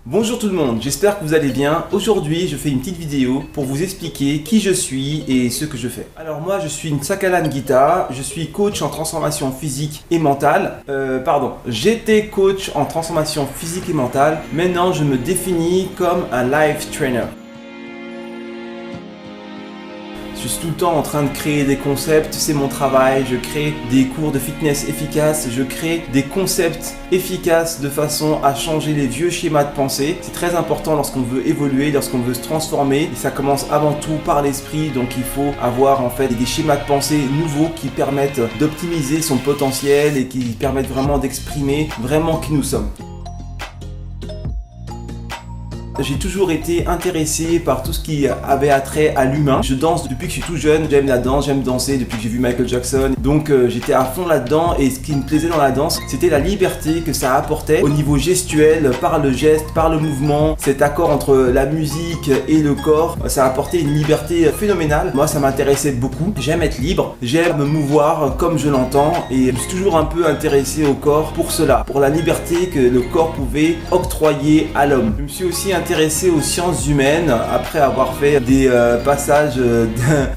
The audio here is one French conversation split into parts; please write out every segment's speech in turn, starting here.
Bonjour tout le monde, j'espère que vous allez bien. Aujourd'hui, je fais une petite vidéo pour vous expliquer qui je suis et ce que je fais. Alors moi, je suis Nsakalan Gita, je suis coach en transformation physique et mentale. J'étais coach en transformation physique et mentale. Maintenant, je me définis comme un life trainer. Je suis tout le temps en train de créer des concepts, c'est mon travail, je crée des cours de fitness efficaces, je crée des concepts efficaces de façon à changer les vieux schémas de pensée. C'est très important lorsqu'on veut évoluer, lorsqu'on veut se transformer, et ça commence avant tout par l'esprit, donc il faut avoir en fait des schémas de pensée nouveaux qui permettent d'optimiser son potentiel et qui permettent vraiment d'exprimer vraiment qui nous sommes. J'ai toujours été intéressé par tout ce qui avait attrait à l'humain. Je danse depuis que je suis tout jeune, j'aime la danse, j'aime danser depuis que j'ai vu Michael Jackson. Donc j'étais à fond là-dedans et ce qui me plaisait dans la danse, c'était la liberté que ça apportait au niveau gestuel, par le geste, par le mouvement. Cet accord entre la musique et le corps, ça apportait une liberté phénoménale. Moi, ça m'intéressait beaucoup. J'aime être libre, j'aime me mouvoir comme je l'entends et je suis toujours un peu intéressé au corps pour cela, pour la liberté que le corps pouvait octroyer à l'homme. Je me suis aussi intéressé aux sciences humaines après avoir fait des passages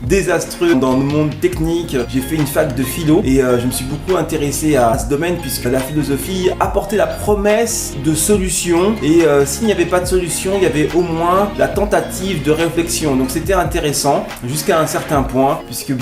désastreux dans le monde technique. J'ai fait une fac de philo et je me suis beaucoup intéressé à ce domaine puisque la philosophie apportait la promesse de solutions et s'il n'y avait pas de solution, il y avait au moins la tentative de réflexion. Donc c'était intéressant jusqu'à un certain point puisque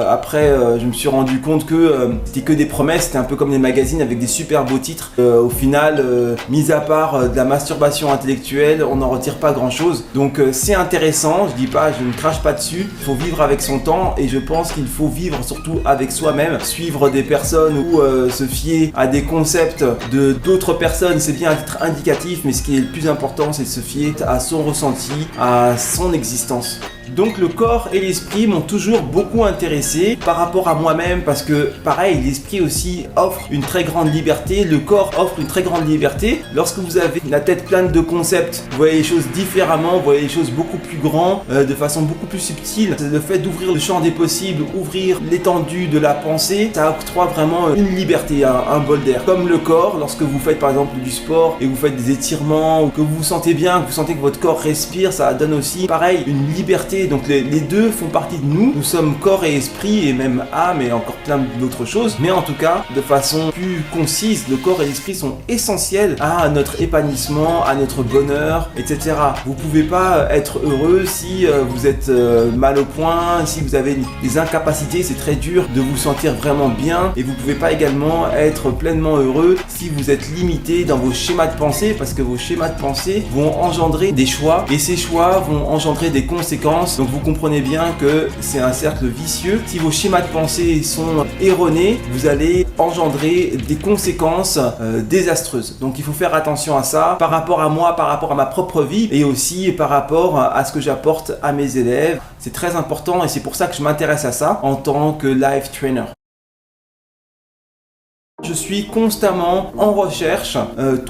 après je me suis rendu compte que c'était que des promesses, c'était un peu comme des magazines avec des super beaux titres. Au final, mis à part de la masturbation intellectuelle, on n'en retire pas grand chose. Donc c'est intéressant, je dis pas, je ne crache pas dessus. Il faut vivre avec son temps et je pense qu'il faut vivre surtout avec soi-même. Suivre des personnes ou se fier à des concepts de d'autres personnes, c'est bien à titre indicatif, mais ce qui est le plus important, c'est de se fier à son ressenti, à son existence. Donc le corps et l'esprit m'ont toujours beaucoup intéressé par rapport à moi-même parce que pareil, l'esprit aussi offre une très grande liberté, le corps offre une très grande liberté. Lorsque vous avez la tête pleine de concepts, vous voyez les choses différemment, vous voyez les choses beaucoup plus grandes, de façon beaucoup plus subtile. Le fait d'ouvrir le champ des possibles, ouvrir l'étendue de la pensée, ça octroie vraiment une liberté, un bol d'air. Comme le corps, lorsque vous faites par exemple du sport et vous faites des étirements ou que vous vous sentez bien, que vous sentez que votre corps respire, ça donne aussi pareil une liberté. Donc les deux font partie de nous. Nous sommes corps et esprit et même âme et encore plein d'autres choses. Mais en tout cas, de façon plus concise, le corps et l'esprit sont essentiels à notre épanouissement, à notre bonheur, etc. Vous pouvez pas être heureux si vous êtes mal au point, si vous avez des incapacités, c'est très dur de vous sentir vraiment bien. Et vous pouvez pas également être pleinement heureux si vous êtes limité dans vos schémas de pensée parce que vos schémas de pensée vont engendrer des choix et ces choix vont engendrer des conséquences. Donc vous comprenez bien que c'est un cercle vicieux. Si vos schémas de pensée sont erronés, vous allez engendrer des conséquences désastreuses. Donc il faut faire attention à ça par rapport à moi, par rapport à ma propre vie et aussi par rapport à ce que j'apporte à mes élèves. C'est très important et c'est pour ça que je m'intéresse à ça en tant que life trainer. Je suis constamment en recherche,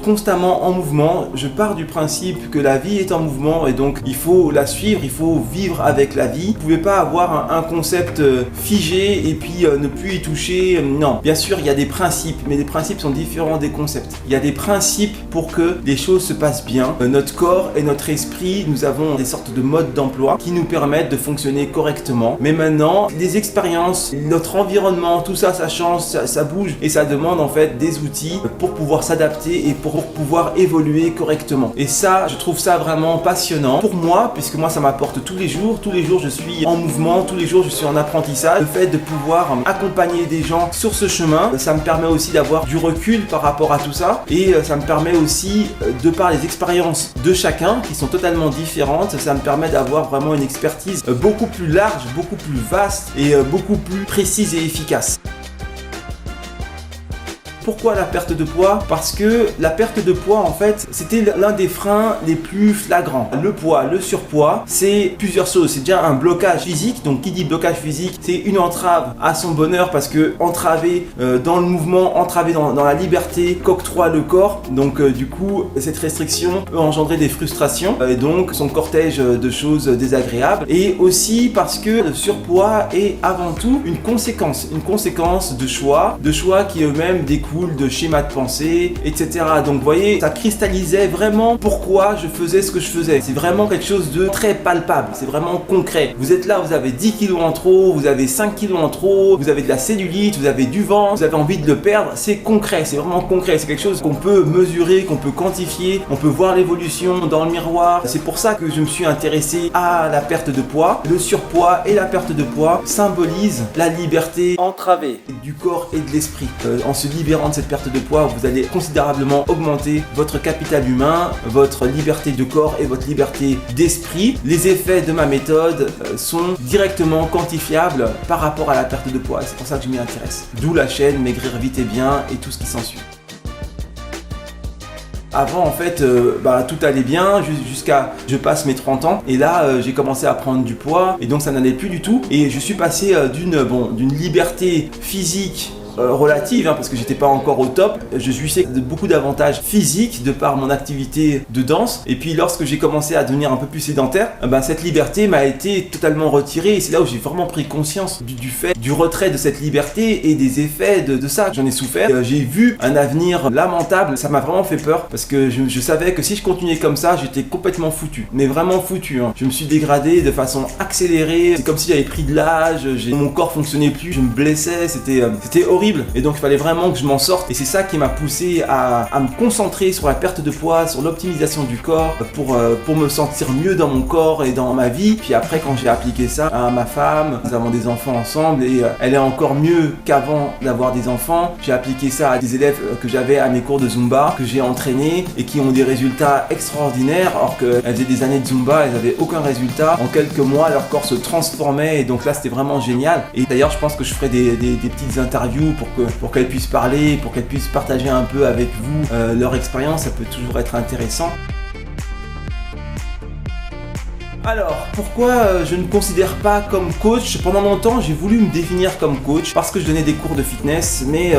constamment en mouvement. Je pars du principe que la vie est en mouvement et donc il faut la suivre, il faut vivre avec la vie. Vous ne pouvez pas avoir un concept figé et puis ne plus y toucher. Non, bien sûr, il y a des principes, mais les principes sont différents des concepts. Il y a des principes pour que les choses se passent bien. Notre corps et notre esprit, nous avons des sortes de modes d'emploi qui nous permettent de fonctionner correctement. Mais maintenant, les expériences, notre environnement, tout ça, ça change, ça bouge et ça demande en fait des outils pour pouvoir s'adapter et pour pouvoir évoluer correctement. Et ça, je trouve ça vraiment passionnant pour moi, puisque moi ça m'apporte tous les jours je suis en mouvement, tous les jours je suis en apprentissage. Le fait de pouvoir accompagner des gens sur ce chemin, ça me permet aussi d'avoir du recul par rapport à tout ça et ça me permet aussi, de par les expériences de chacun qui sont totalement différentes, ça me permet d'avoir vraiment une expertise beaucoup plus large, beaucoup plus vaste et beaucoup plus précise et efficace. Pourquoi la perte de poids? Parce que la perte de poids, en fait, c'était l'un des freins les plus flagrants. Le poids, le surpoids, c'est plusieurs choses. C'est déjà un blocage physique. Donc, qui dit blocage physique, c'est une entrave à son bonheur parce que entravé dans le mouvement, entravé dans la liberté qu'octroie le corps. Donc, du coup, cette restriction peut engendrer des frustrations et donc son cortège de choses désagréables. Et aussi parce que le surpoids est avant tout une conséquence de choix qui eux-mêmes découlent boule de schémas de pensée, etc. Donc vous voyez, ça cristallisait vraiment pourquoi je faisais ce que je faisais. C'est vraiment quelque chose de très palpable, c'est vraiment concret. Vous êtes là, vous avez 10 kilos en trop, vous avez 5 kilos en trop, vous avez de la cellulite, vous avez du ventre, vous avez envie de le perdre, c'est concret, c'est vraiment concret. C'est quelque chose qu'on peut mesurer, qu'on peut quantifier, on peut voir l'évolution dans le miroir. C'est pour ça que je me suis intéressé à la perte de poids. Le surpoids et la perte de poids symbolisent la liberté entravée du corps et de l'esprit. En se libérant de cette perte de poids, vous allez considérablement augmenter votre capital humain, votre liberté de corps et votre liberté d'esprit. Les effets de ma méthode sont directement quantifiables par rapport à la perte de poids. C'est pour ça que je m'y intéresse. D'où la chaîne Maigrir vite et bien et tout ce qui s'ensuit. Avant en fait tout allait bien jusqu'à je passe mes 30 ans et là j'ai commencé à prendre du poids et donc ça n'allait plus du tout et je suis passé d'une liberté physique relative parce que j'étais pas encore au top. Je jouissais de beaucoup d'avantages physiques de par mon activité de danse et puis lorsque j'ai commencé à devenir un peu plus sédentaire, cette liberté m'a été totalement retirée et c'est là où j'ai vraiment pris conscience du fait du retrait de cette liberté et des effets de ça. J'en ai souffert, j'ai vu un avenir lamentable, ça m'a vraiment fait peur parce que je savais que si je continuais comme ça, j'étais complètement foutu, mais vraiment foutu. Je me suis dégradé de façon accélérée, c'est comme si j'avais pris de l'âge, mon corps fonctionnait plus, je me blessais, c'était horrible. Et donc il fallait vraiment que je m'en sorte et c'est ça qui m'a poussé à me concentrer sur la perte de poids, sur l'optimisation du corps pour me sentir mieux dans mon corps et dans ma vie. Puis après quand j'ai appliqué ça à ma femme, nous avons des enfants ensemble et elle est encore mieux qu'avant d'avoir des enfants. J'ai appliqué ça à des élèves que j'avais à mes cours de Zumba, que j'ai entraînés et qui ont des résultats extraordinaires alors qu'elles faisaient des années de Zumba, elles n'avaient aucun résultat. En quelques mois leur corps se transformait et donc là c'était vraiment génial. Et d'ailleurs je pense que je ferai des petites interviews pour qu'elles puissent parler, pour qu'elles puissent partager un peu avec vous leur expérience, ça peut toujours être intéressant. Alors, pourquoi je ne considère pas comme coach? Pendant longtemps, j'ai voulu me définir comme coach parce que je donnais des cours de fitness, mais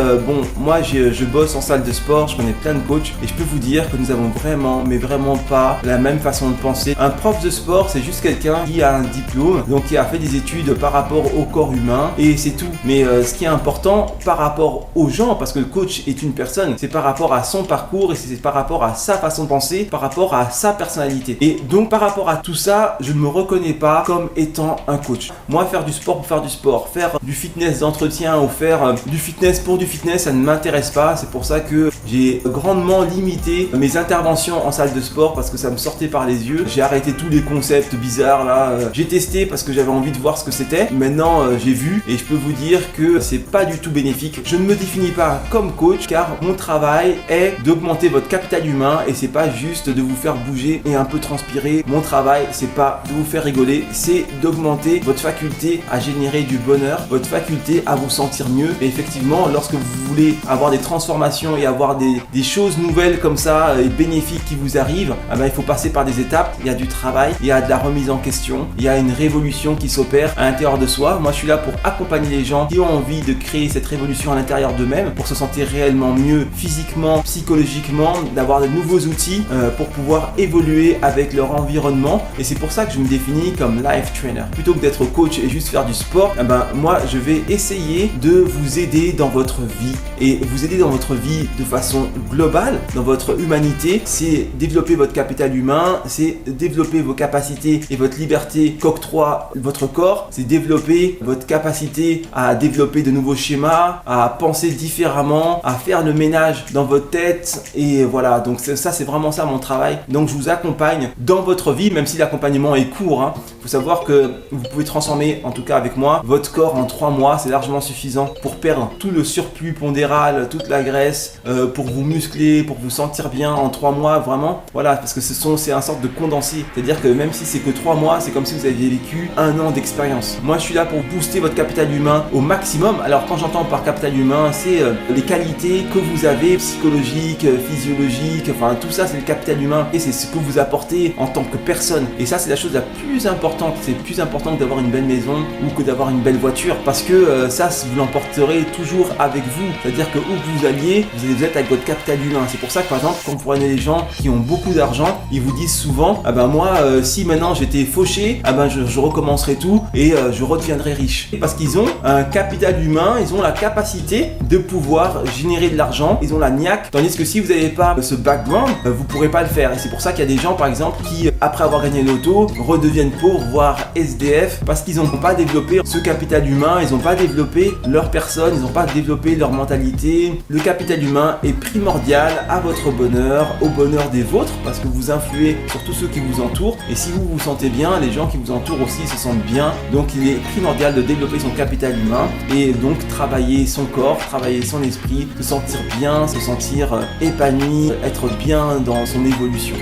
moi je bosse en salle de sport, je connais plein de coachs et je peux vous dire que nous avons vraiment pas la même façon de penser. Un prof de sport, c'est juste quelqu'un qui a un diplôme, donc qui a fait des études par rapport au corps humain et c'est tout. Mais ce qui est important par rapport aux gens, parce que le coach est une personne, c'est par rapport à son parcours et c'est par rapport à sa façon de penser, par rapport à sa personnalité. Et donc par rapport à tout ça, je ne me reconnais pas comme étant un coach. Moi, faire du sport pour faire du sport, faire du fitness d'entretien ou faire du fitness pour du fitness, ça ne m'intéresse pas. C'est pour ça que j'ai grandement limité mes interventions en salle de sport parce que ça me sortait par les yeux. J'ai arrêté tous les concepts bizarres là. J'ai testé parce que j'avais envie de voir ce que c'était. Maintenant, j'ai vu et je peux vous dire que c'est pas du tout bénéfique. Je ne me définis pas comme coach car mon travail est d'augmenter votre capital humain et c'est pas juste de vous faire bouger et un peu transpirer. Mon travail, c'est pas de vous faire rigoler, c'est d'augmenter votre faculté à générer du bonheur, votre faculté à vous sentir mieux. Et effectivement, lorsque vous voulez avoir des transformations et avoir des choses nouvelles comme ça et bénéfiques qui vous arrivent, il faut passer par des étapes. Il y a du travail, il y a de la remise en question, il y a une révolution qui s'opère à l'intérieur de soi. Moi, je suis là pour accompagner les gens qui ont envie de créer cette révolution à l'intérieur d'eux-mêmes pour se sentir réellement mieux physiquement, psychologiquement, d'avoir de nouveaux outils pour pouvoir évoluer avec leur environnement. Et c'est pour ça que je me définis comme life trainer. Plutôt que d'être coach et juste faire du sport, moi je vais essayer de vous aider dans votre vie et vous aider dans votre vie de façon globale, dans votre humanité. C'est développer votre capital humain, c'est développer vos capacités et votre liberté qu'octroie votre corps, c'est développer votre capacité à développer de nouveaux schémas, à penser différemment, à faire le ménage dans votre tête et voilà, donc ça c'est vraiment ça mon travail. Donc je vous accompagne dans votre vie, même si l'accompagnement est court. Faut savoir que vous pouvez transformer, en tout cas avec moi, votre corps en 3 mois, c'est largement suffisant pour perdre tout le surplus pondéral, toute la graisse, pour vous muscler, pour vous sentir bien en 3 mois, vraiment. Voilà, parce que c'est un sorte de condensé, c'est-à-dire que même si c'est que 3 mois, c'est comme si vous aviez vécu 1 an d'expérience. Moi, je suis là pour booster votre capital humain au maximum. Alors, quand j'entends par capital humain, c'est les qualités que vous avez, psychologiques, physiologiques, enfin tout ça, c'est le capital humain et c'est ce que vous apportez en tant que personne. Et ça, c'est c'est la chose la plus importante. C'est plus important que d'avoir une belle maison ou que d'avoir une belle voiture, parce que ça, vous l'emporterez toujours avec vous. C'est-à-dire que où que vous alliez, vous êtes avec votre capital humain. C'est pour ça que par exemple, quand vous prenez les gens qui ont beaucoup d'argent, ils vous disent souvent, ah ben moi, si maintenant j'étais fauché, ah ben je recommencerai tout et je redeviendrai riche. Parce qu'ils ont un capital humain, ils ont la capacité de pouvoir générer de l'argent, ils ont la niaque, tandis que si vous n'avez pas ce background, vous ne pourrez pas le faire. Et c'est pour ça qu'il y a des gens par exemple qui, après avoir gagné l'auto, redeviennent pauvres, voire SDF, parce qu'ils n'ont pas développé ce capital humain, ils n'ont pas développé leur personne, ils n'ont pas développé leur mentalité. Le capital humain est primordial à votre bonheur, au bonheur des vôtres, parce que vous influez sur tous ceux qui vous entourent. Et si vous vous sentez bien, les gens qui vous entourent aussi se sentent bien. Donc il est primordial de développer son capital humain et donc travailler son corps, travailler son esprit, se sentir bien, se sentir épanoui, être bien dans son évolution.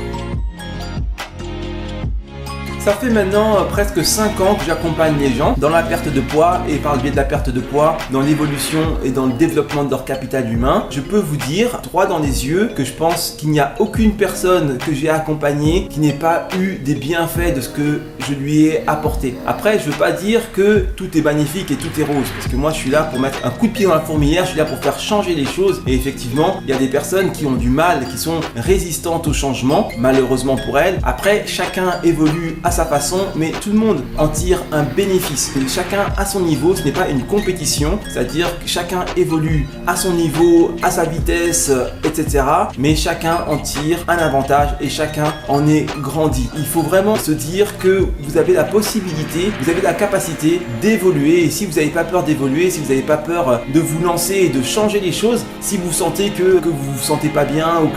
Ça fait maintenant presque 5 ans que j'accompagne les gens dans la perte de poids et par le biais de la perte de poids, dans l'évolution et dans le développement de leur capital humain. Je peux vous dire droit dans les yeux que je pense qu'il n'y a aucune personne que j'ai accompagnée qui n'ait pas eu des bienfaits de ce que je lui ai apporté. Après, je ne veux pas dire que tout est magnifique et tout est rose, parce que moi je suis là pour mettre un coup de pied dans la fourmilière, je suis là pour faire changer les choses. Et effectivement, il y a des personnes qui ont du mal, qui sont résistantes au changement, malheureusement pour elles. Après, chacun évolue à sa façon, mais tout le monde en tire un bénéfice. Chacun à son niveau, ce n'est pas une compétition, c'est-à-dire que chacun évolue à son niveau, à sa vitesse, etc. Mais chacun en tire un avantage et chacun en est grandi. Il faut vraiment se dire que vous avez la possibilité, vous avez la capacité d'évoluer, et si vous n'avez pas peur d'évoluer, si vous n'avez pas peur de vous lancer et de changer les choses, si vous sentez que vous vous sentez pas bien ou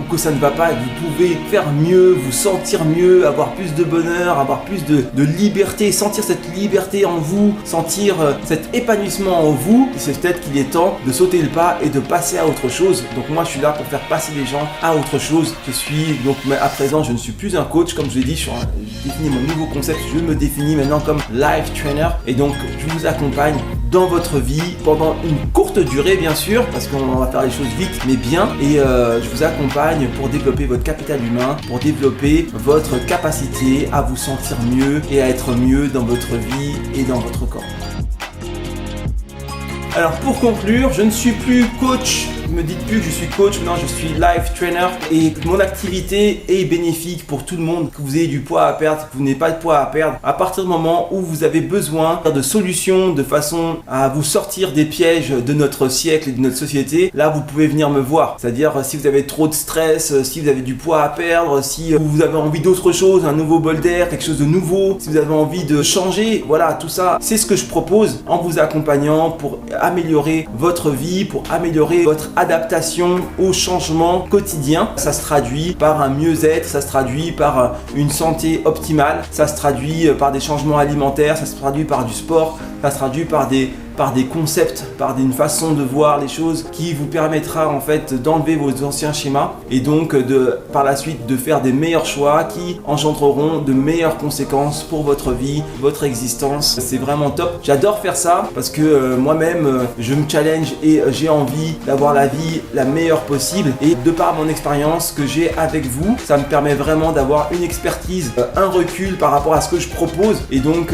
que ça ne va pas et que vous pouvez faire mieux, vous sentir mieux, avoir plus de bonheur, avoir plus de liberté, sentir cette liberté en vous, sentir cet épanouissement en vous, c'est peut-être qu'il est temps de sauter le pas et de passer à autre chose. Donc moi je suis là pour faire passer les gens à autre chose. Je suis donc à présent, je ne suis plus un coach, comme je l'ai dit, j'ai défini mon nouveau concept, je me définis maintenant comme life trainer, et donc je vous accompagne dans votre vie pendant une courte durée bien sûr, parce qu'on va faire les choses vite mais bien, et je vous accompagne pour développer votre capital humain, pour développer votre capacité à vous sentir mieux et à être mieux dans votre vie et dans votre corps. Alors pour conclure, je ne suis plus coach. Ne me dites plus que je suis coach, non, je suis life trainer et mon activité est bénéfique pour tout le monde, que vous ayez du poids à perdre, que vous n'ayez pas de poids à perdre. À partir du moment où vous avez besoin de solutions, de façon à vous sortir des pièges de notre siècle et de notre société, là vous pouvez venir me voir. C'est-à-dire si vous avez trop de stress, si vous avez du poids à perdre, si vous avez envie d'autre chose, un nouveau bol d'air, quelque chose de nouveau, si vous avez envie de changer, voilà, tout ça, c'est ce que je propose en vous accompagnant pour améliorer votre vie, pour améliorer votre adaptation au changement quotidien. Ça se traduit par un mieux-être, ça se traduit par une santé optimale, ça se traduit par des changements alimentaires, ça se traduit par du sport, ça se traduit par des concepts, par une façon de voir les choses qui vous permettra en fait d'enlever vos anciens schémas et donc par la suite de faire des meilleurs choix qui engendreront de meilleures conséquences pour votre vie, votre existence. C'est vraiment top. J'adore faire ça parce que moi-même je me challenge et j'ai envie d'avoir la vie la meilleure possible, et de par mon expérience que j'ai avec vous, ça me permet vraiment d'avoir une expertise, un recul par rapport à ce que je propose, et donc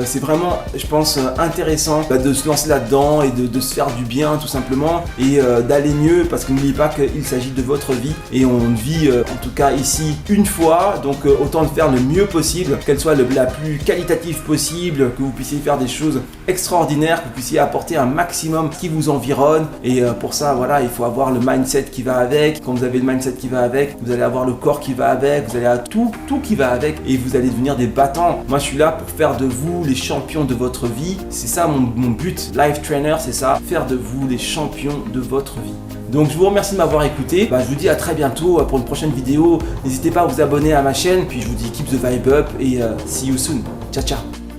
c'est vraiment, je pense, intéressant de se lancer là-dedans et de se faire du bien tout simplement, et d'aller mieux, parce que n'oubliez pas qu'il s'agit de votre vie et on vit en tout cas ici une fois, donc autant le faire le mieux possible, qu'elle soit la plus qualitative possible, que vous puissiez faire des choses extraordinaires, que vous puissiez apporter un maximum qui vous environne, et pour ça voilà, il faut avoir le mindset qui va avec. Quand vous avez le mindset qui va avec, vous allez avoir le corps qui va avec, vous allez avoir tout qui va avec, et vous allez devenir des battants. Moi je suis là pour faire de vous les champions de votre vie, c'est ça mon but, life trainer, c'est ça, faire de vous les champions de votre vie. Donc je vous remercie de m'avoir écouté, je vous dis à très bientôt pour une prochaine vidéo. N'hésitez pas à vous abonner à ma chaîne, puis je vous dis keep the vibe up et see you soon. Ciao ciao.